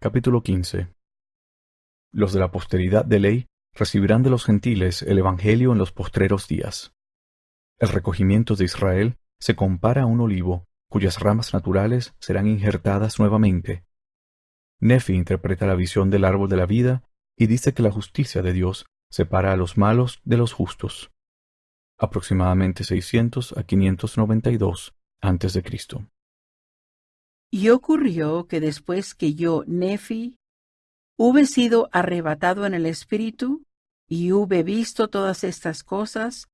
Capítulo 15. Los de la posteridad de ley recibirán de los gentiles el Evangelio en los postreros días. El recogimiento de Israel se compara a un olivo, cuyas ramas naturales serán injertadas nuevamente. Nefi interpreta la visión del árbol de la vida y dice que la justicia de Dios separa a los malos de los justos. Aproximadamente 600 a 592 a.C. Y ocurrió que después que yo, Nefi, hube sido arrebatado en el espíritu y hube visto todas estas cosas,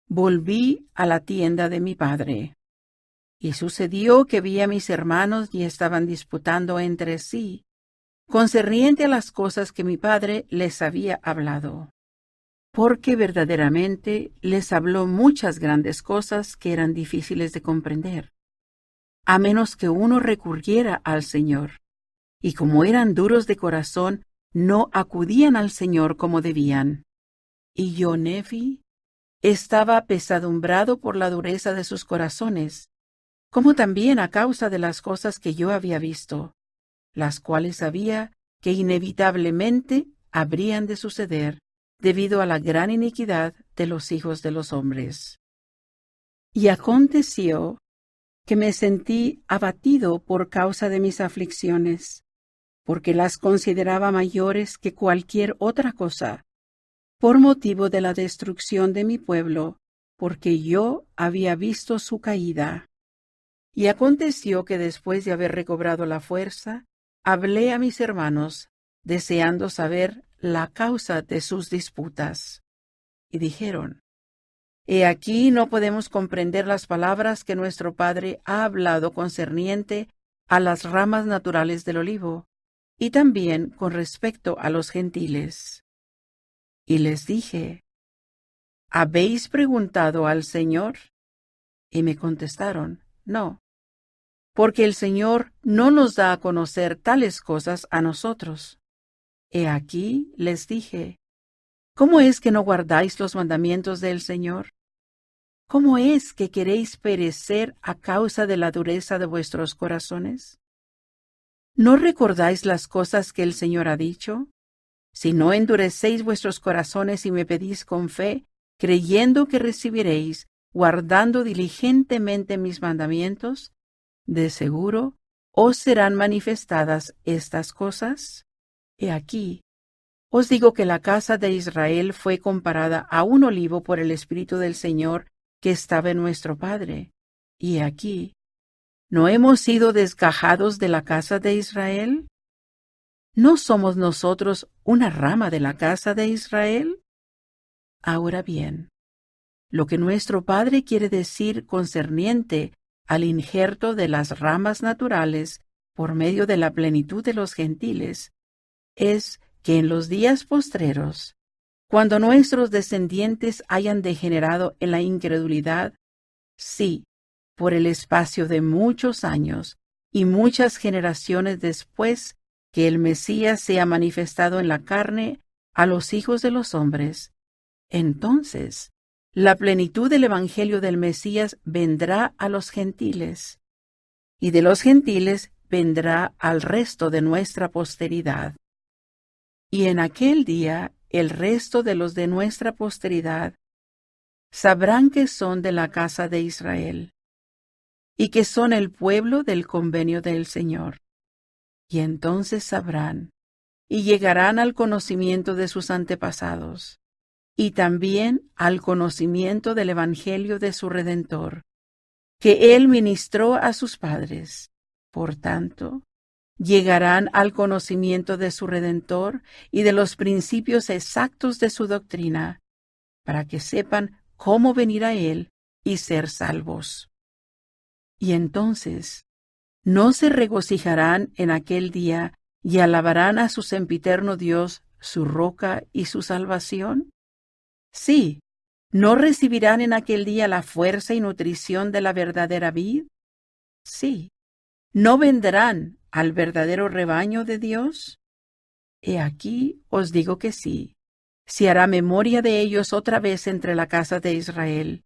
volví a la tienda de mi padre. Y sucedió que vi a mis hermanos y estaban disputando entre sí, concerniente a las cosas que mi padre les había hablado. Porque verdaderamente les habló muchas grandes cosas que eran difíciles de comprender, a menos que uno recurriera al Señor. Y como eran duros de corazón, no acudían al Señor como debían. Y yo, Nefi, estaba apesadumbrado por la dureza de sus corazones, como también a causa de las cosas que yo había visto, las cuales sabía que inevitablemente habrían de suceder debido a la gran iniquidad de los hijos de los hombres. Y aconteció que me sentí abatido por causa de mis aflicciones, porque las consideraba mayores que cualquier otra cosa, por motivo de la destrucción de mi pueblo, porque yo había visto su caída. Y aconteció que después de haber recobrado la fuerza, hablé a mis hermanos, deseando saber la causa de sus disputas. Y dijeron: He aquí no podemos comprender las palabras que nuestro Padre ha hablado concerniente a las ramas naturales del olivo, y también con respecto a los gentiles. Y les dije: ¿Habéis preguntado al Señor? Y me contestaron: No, porque el Señor no nos da a conocer tales cosas a nosotros. He aquí, les dije: ¿Cómo es que no guardáis los mandamientos del Señor? ¿Cómo es que queréis perecer a causa de la dureza de vuestros corazones? ¿No recordáis las cosas que el Señor ha dicho? Si no endurecéis vuestros corazones y me pedís con fe, creyendo que recibiréis, guardando diligentemente mis mandamientos, de seguro os serán manifestadas estas cosas. He aquí, os digo que la casa de Israel fue comparada a un olivo por el Espíritu del Señor que estaba en nuestro Padre. Y aquí, ¿no hemos sido desgajados de la casa de Israel? ¿No somos nosotros una rama de la casa de Israel? Ahora bien, lo que nuestro Padre quiere decir concerniente al injerto de las ramas naturales por medio de la plenitud de los gentiles, es que en los días postreros, cuando nuestros descendientes hayan degenerado en la incredulidad, sí, por el espacio de muchos años y muchas generaciones después que el Mesías sea manifestado en la carne a los hijos de los hombres, entonces la plenitud del Evangelio del Mesías vendrá a los gentiles, y de los gentiles vendrá al resto de nuestra posteridad. Y en aquel día el resto de los de nuestra posteridad sabrán que son de la casa de Israel, y que son el pueblo del convenio del Señor. Y entonces sabrán, y llegarán al conocimiento de sus antepasados, y también al conocimiento del Evangelio de su Redentor, que Él ministró a sus padres. Por tanto, llegarán al conocimiento de su Redentor y de los principios exactos de su doctrina, para que sepan cómo venir a Él y ser salvos. Y entonces, ¿no se regocijarán en aquel día y alabarán a su sempiterno Dios, su roca y su salvación? Sí, ¿no recibirán en aquel día la fuerza y nutrición de la verdadera vid? Sí, ¿no vendrán al verdadero rebaño de Dios? He aquí os digo que sí, se hará memoria de ellos otra vez entre la casa de Israel,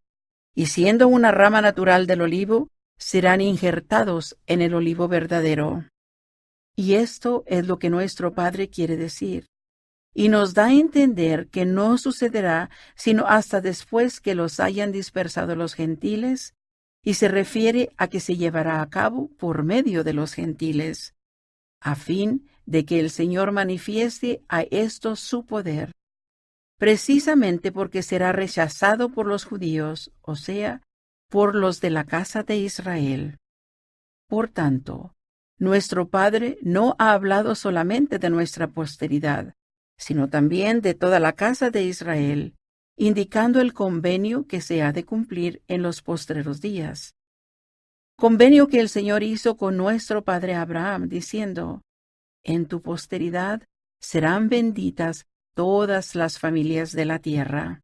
y siendo una rama natural del olivo, serán injertados en el olivo verdadero. Y esto es lo que nuestro Padre quiere decir. Y nos da a entender que no sucederá sino hasta después que los hayan dispersado los gentiles, y se refiere a que se llevará a cabo por medio de los gentiles, a fin de que el Señor manifieste a estos su poder, precisamente porque será rechazado por los judíos, o sea, por los de la casa de Israel. Por tanto, nuestro Padre no ha hablado solamente de nuestra posteridad, sino también de toda la casa de Israel, indicando el convenio que se ha de cumplir en los postreros días. Convenio que el Señor hizo con nuestro padre Abraham, diciendo: en tu posteridad serán benditas todas las familias de la tierra.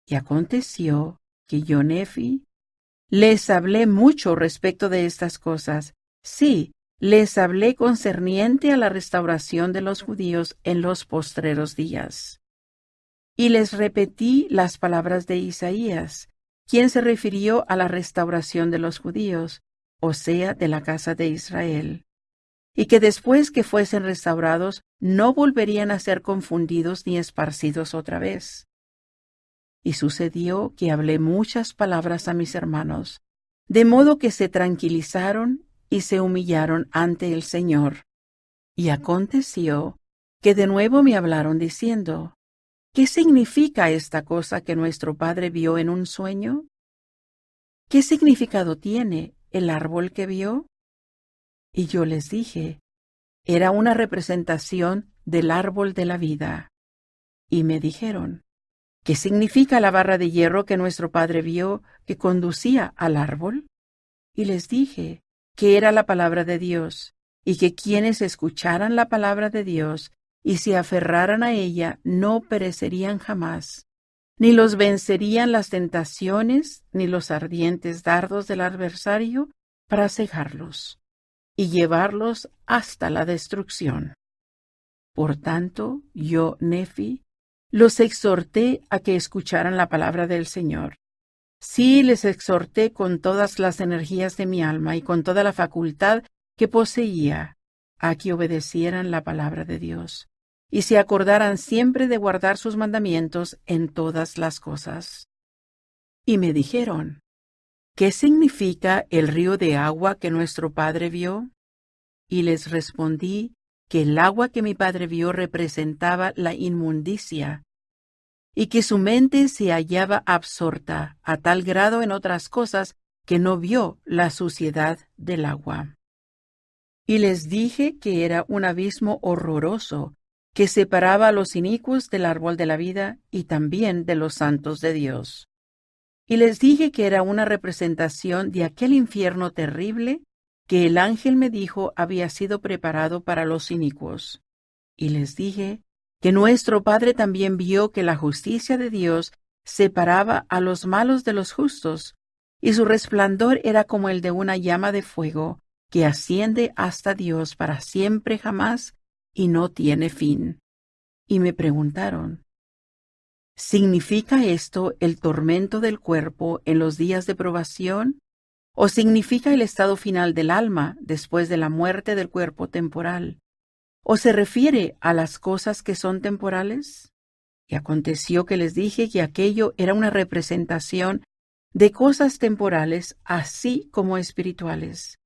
Y aconteció que yo, Nefi, les hablé mucho respecto de estas cosas. Sí, les hablé concerniente a la restauración de los judíos en los postreros días. Y les repetí las palabras de Isaías, quien se refirió a la restauración de los judíos, o sea, de la casa de Israel, y que después que fuesen restaurados no volverían a ser confundidos ni esparcidos otra vez. Y sucedió que hablé muchas palabras a mis hermanos, de modo que se tranquilizaron y se humillaron ante el Señor. Y aconteció que de nuevo me hablaron diciendo: ¿qué significa esta cosa que nuestro padre vio en un sueño? ¿Qué significado tiene el árbol que vio? Y yo les dije: era una representación del árbol de la vida. Y me dijeron: ¿qué significa la barra de hierro que nuestro padre vio que conducía al árbol? Y les dije que era la palabra de Dios, y que quienes escucharan la palabra de Dios y se aferraran a ella no perecerían jamás, ni los vencerían las tentaciones ni los ardientes dardos del adversario para cegarlos y llevarlos hasta la destrucción. Por tanto, yo, Nefi, los exhorté a que escucharan la palabra del Señor. Sí, les exhorté con todas las energías de mi alma y con toda la facultad que poseía, a que obedecieran la palabra de Dios y se acordaran siempre de guardar sus mandamientos en todas las cosas. Y me dijeron: ¿qué significa el río de agua que nuestro padre vio? Y les respondí que el agua que mi padre vio representaba la inmundicia, y que su mente se hallaba absorta a tal grado en otras cosas que no vio la suciedad del agua. Y les dije que era un abismo horroroso que separaba a los inicuos del árbol de la vida y también de los santos de Dios. Y les dije que era una representación de aquel infierno terrible que el ángel me dijo había sido preparado para los inicuos. Y les dije que nuestro Padre también vio que la justicia de Dios separaba a los malos de los justos, y su resplandor era como el de una llama de fuego que asciende hasta Dios para siempre jamás y no tiene fin. Y me preguntaron: ¿significa esto el tormento del cuerpo en los días de probación? ¿O significa el estado final del alma después de la muerte del cuerpo temporal? ¿O se refiere a las cosas que son temporales? Y aconteció que les dije que aquello era una representación de cosas temporales así como espirituales,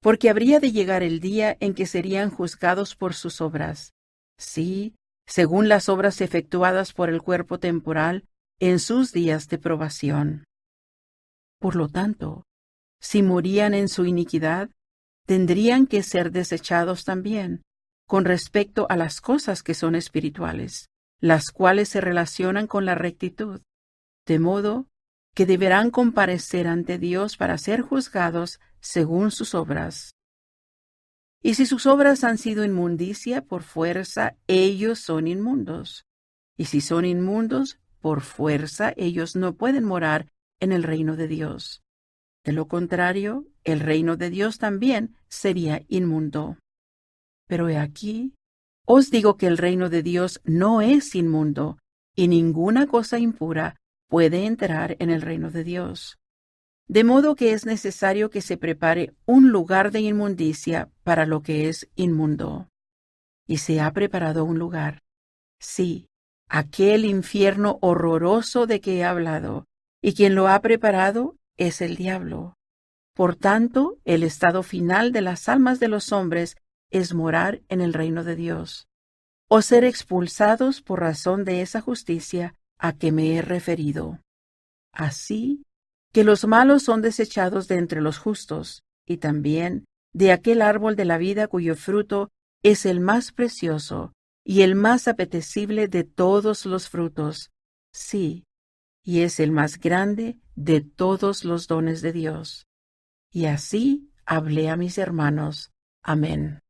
porque habría de llegar el día en que serían juzgados por sus obras, sí, según las obras efectuadas por el cuerpo temporal en sus días de probación. Por lo tanto, si morían en su iniquidad, tendrían que ser desechados también con respecto a las cosas que son espirituales, las cuales se relacionan con la rectitud, de modo que deberán comparecer ante Dios para ser juzgados según sus obras. Y si sus obras han sido inmundicia, por fuerza ellos son inmundos. Y si son inmundos, por fuerza ellos no pueden morar en el reino de Dios. De lo contrario, el reino de Dios también sería inmundo. Pero he aquí, os digo que el reino de Dios no es inmundo, y ninguna cosa impura puede entrar en el reino de Dios. De modo que es necesario que se prepare un lugar de inmundicia para lo que es inmundo. Y se ha preparado un lugar. Sí, aquel infierno horroroso de que he hablado, y quien lo ha preparado es el diablo. Por tanto, el estado final de las almas de los hombres es morar en el reino de Dios, o ser expulsados por razón de esa justicia a que me he referido. Así que los malos son desechados de entre los justos, y también de aquel árbol de la vida cuyo fruto es el más precioso y el más apetecible de todos los frutos, sí, y es el más grande de todos los dones de Dios. Y así hablé a mis hermanos. Amén.